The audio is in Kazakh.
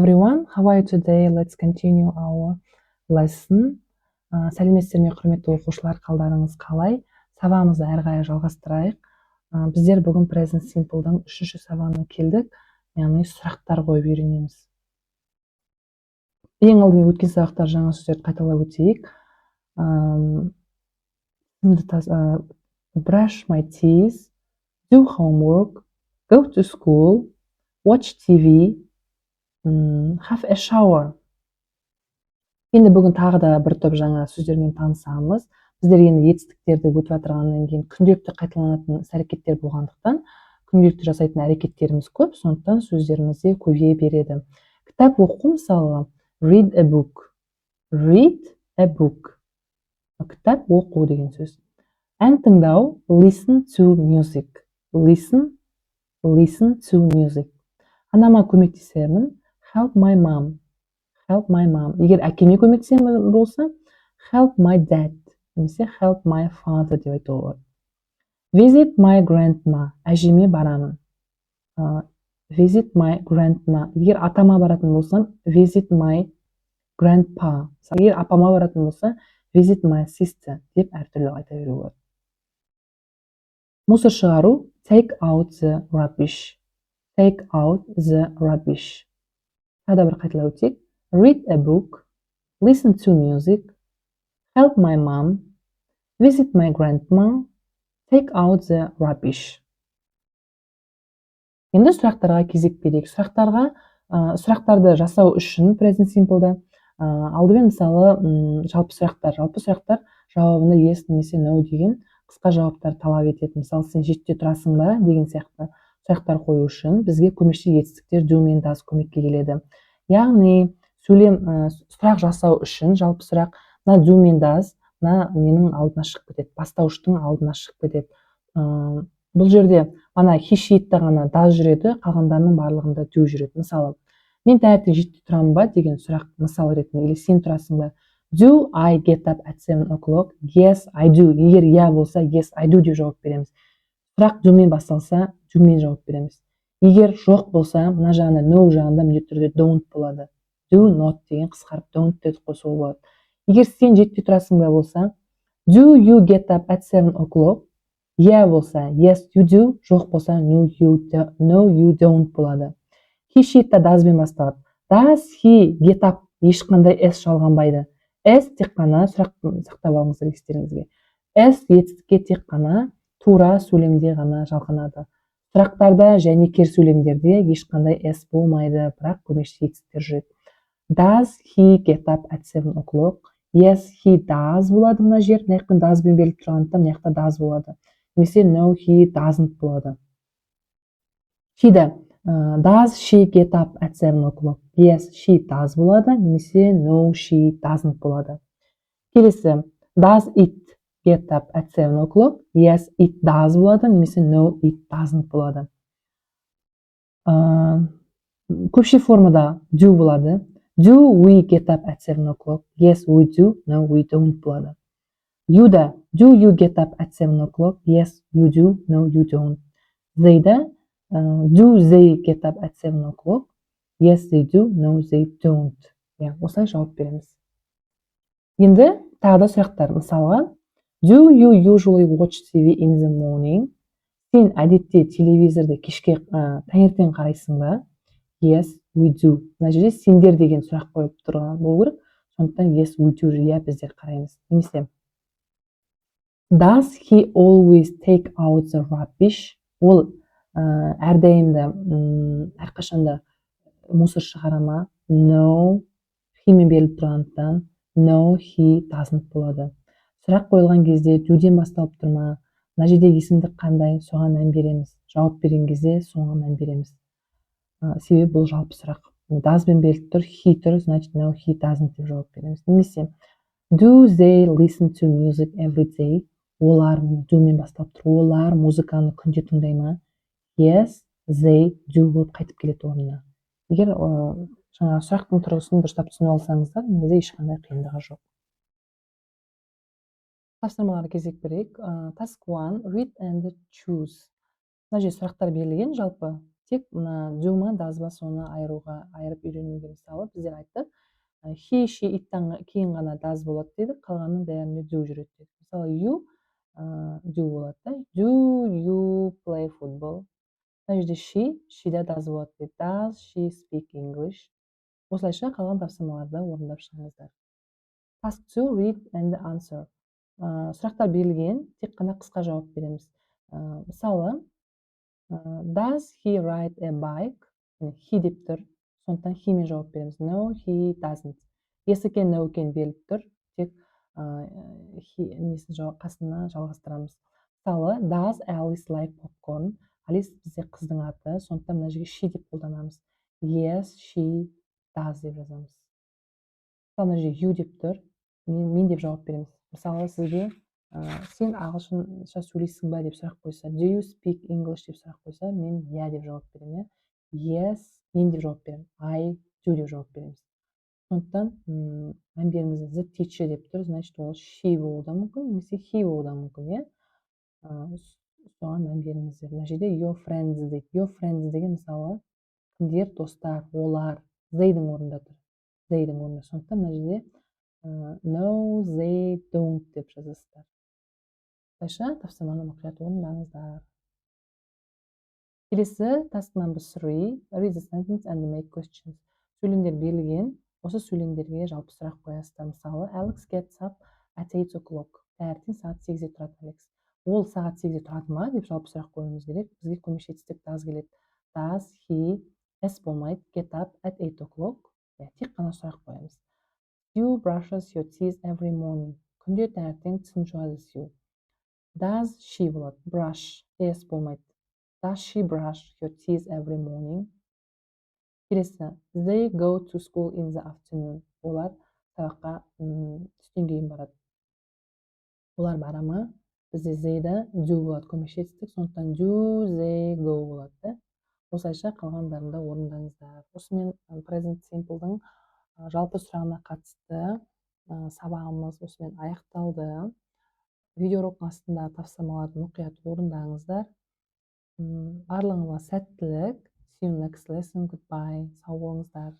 everyone, how are you today? Let's continue our lesson. Сәлеметсіздер ме, құрметті оқушылар, қалдарыңыз қалай? Сабағымызды әрі қарай жалғастырайық. Біздер бүгін present simple'дың 3-ші сабағына келдік, яғни сұрақтар қойып үйренеміз. Ең алдымен өткен сабақтар жаңа сөздерді қайталап өтейік. Brush my teeth, do homework, go to school, watch TV, have a shower. Енді бүгін тағы да бір топ жаңа сөздермен танысамыз. Біздер енді етістіктерді өтіп жатырғаннан кейін күнделікті қайталанатын іс-әрекеттер болғандықтан, күнделікті жасайтын әрекеттеріміз көп, сондықтан сөздерімізде көбейе береді. Кітап оқу, мысалы, read a book. Read a book. Кітап оқу деген сөз. Ән тыңдау, listen to music. Listen to music. Анама көмектесемін, help my mom. Help my mom. Егер әкеме көмектесемін болса, help my dad. Немесе help my father деп айтуға болады. Visit my grandma. Әжеме барамын. Visit my grandma. Егер атама баратын болсам, visit my grandpa. Егер апама баратын болса, visit my sister деп әртүрлі айта беруге болады. Мусор шығару, take out the rubbish. Take out the rubbish. Тағы бір қайталап өтейік. Read a book, listen to music, help my mom, visit my grandma, take out the rubbish. Енді сұрақтарға кезек берейік. Сұрақтарды жасау үшін present simple'да алдымен мысалы жалпы сұрақтар жауабында yes немесе no деген қысқа жауаптар талап етеді. Мысалы, сен жетіде тұрасың ба деген сияқты сұрақтар қою үшін бізге көмекші етістіктер do мен does көмекке келеді. Яғни сұрақ жасау үшін жалпы сұрақ do мен does менің алдына шығып кетеді, бастауыштың алдына шығып кетеді. Бұл жерде he she'тте ғана does жүреді, қалғандарының барлығында do жүреді. Мысалы, мен таңертең 7-те тұрамын ба деген сұрақ мысал ретінде, или сен тұрасың ба? Do I get up at 7 o'clock? Yes, I do. Егер иә болса, yes, I do деп жауап береміз. Сұрақ do мен басталса, do мен жауап береміз. Егер жоқ болса, мына жағында no жағында міндетті түрде don't болады. Do not деген қысқарып don't деп қосуға болады. Егер сен 7-те тұрасың ба болса, do you get up at 7 o'clock? Иә болса, yes you do, жоқ болса, no you don't болады. He she'тте does бен басталады. Does he get up? Ешқандай s жалғанбайды. S тек қана сұрақты сақтап алыңыздар естеріңізге. S етістікке тек қана тура сөйлемде ғана жалғанады. Сұрақтарда және кер сөйлемдерде ешқандай s болмайды, бірақ көмекші етістіктер жүреді. Does he get up at 7 o'clock? Yes, he does болады мына жер. Мына жақпен does бен беріліп тұрғандықтан мына жақта does болады. Немесе no, he doesn't болады. Does she get up at 7 o'clock? Yes, she does болады. Немесе no, she doesn't болады. Келесі, does it get up at 7 o'clock? Yes, it does болады. Немесе no, it doesn't болады. Көпше формада do болады. Do we get up at 7 o'clock? Yes, we do. No, we don't болады. Do you get up at 7 o'clock? Yes, you do. No, you don't. Do they get up at 7 o'clock? Yes, they do. No, they don't. Осылай жауап береміз. Енді тағы да сұрақтар. Мысалға, do you usually watch TV in the morning? Сен әдетте телевизорды кешке таңертең қарайсың ба? Yes, we do. Мына жерде сендер деген сұрақ қойып тұрған болу керек. Сондықтан yes, we do. Иә, біздер қараймыз. Немесе, does he always take out the rubbish? Ол әрдайымда, әрқашанда мусор шығара ма? No, he мен беріліп тұрғандықтан no, he doesn't болады. Сұрақ қойылған кезде do'ден басталып тұрма, мына жерде есімдік қандай, соған мән береміз. Жауап берген кезде соған мән береміз. Себебі бұл жалпы сұрақ. Does бен беріліп тұр, he тұр, значит no, he doesn't деп жауап береміз. Немесе, do they listen to music every day? Олар, do мен басталып тұр, олар музыканы күнде тыңдай ма? Yes, they do болып қайтып келеді орнына. Егер жаңа сұрақтың тұрғысын дұрыстап түсініп алсаңыздар, менде ешқандай қиындығы жоқ. Тапсырмаларға кезек берейік. Task 1, read and choose. Мына жерде сұрақтар берілген жалпы. тек мына do ма does ба соны айырып үйренуге. Мысалы біздер айттық he she иттен кейін ғана does болады дедік, қалғанның бәрінде do жүреді дедік. Мысалы you do болады да, do you play football. Мына жерде she де does болады дейді. Does she speak English? Осылайша қалған тапсырмаларды орындап шығыңыздар. Task 2, read and answer. Сұрақтар берілген, тек қана қысқа жауап береміз. Мысалы, does he ride a bike? He деп тұр, сондықтан he мен жауап береміз. No, he doesn't. Yes екен, no екен беріліп тұр, тек қасына жалғастырамыз. Мысалы, does Alice like popcorn? Alice бізде қыздың аты, сондықтан мына жерге she деп қолданамыз. Yes, she does деп жазамыз. Мысалы, мына жерге you деп тұр, мен деп жауап береміз. Мысалы, сізге сен ағылшынша сөйлейсің ба деп сұрақ қойса, do you speak English деп сұрақ қойса, мен иә деп жауап беремін. Yes, мен деп жауап беремін. I do деп жауап береміз. Сондықтан мән беріңіздер, the teacher деп тұр, значит ол she болуы да мүмкін, немесе he болуы да мүмкін, соған мән беріңіздер. Мына жерде your friends дейді. Your friends деген мысалы кімдер? Достар, олар, they-дің орнында тұр. They-дің орнында. Сондықтан мына жерде no, they don't деп жазасыздар. Осылайша тапсырманы мұқият орындаңыздар. Келесі task number 3, read the sentence and make questions. Сөйлемдер берілген, осы сөйлемдерге жалпы сұрақ қоясыздар. Мысалы, Alex gets up at 8 o'clock. Таңертең сағат 8-де тұрады Алекс. Ол сағат 8-де тұрады ма деп жалпы сұрақ қоюымыз керек. Бізге көмекші етістік does келеді. Does he болмайды, get up at 8 o'clock? Тек қана сұрақ қоямыз. You brushes your teeth every morning. Күнде таңертең тісін жуады Сью. Does she болады? Brush. болмайды. Does she brush your teeth every morning? Келесі. They go to school in the afternoon. Олар сабаққа түстен кейін барады. Олар бара ма? Бізде they-да do болады. Көмекші етістік, сондықтан do they go болады. Осылайша қалғандарында орындаңыздар. Осымен present simple-дің жалпы сұрағына қатысты сабағымыз осымен аяқталды. Видеоурок астында тапсырмаларды мұқият орындаңыздар. Барлығыңызға сәттілік. See you next lesson. Goodbye. Сау болыңыздар.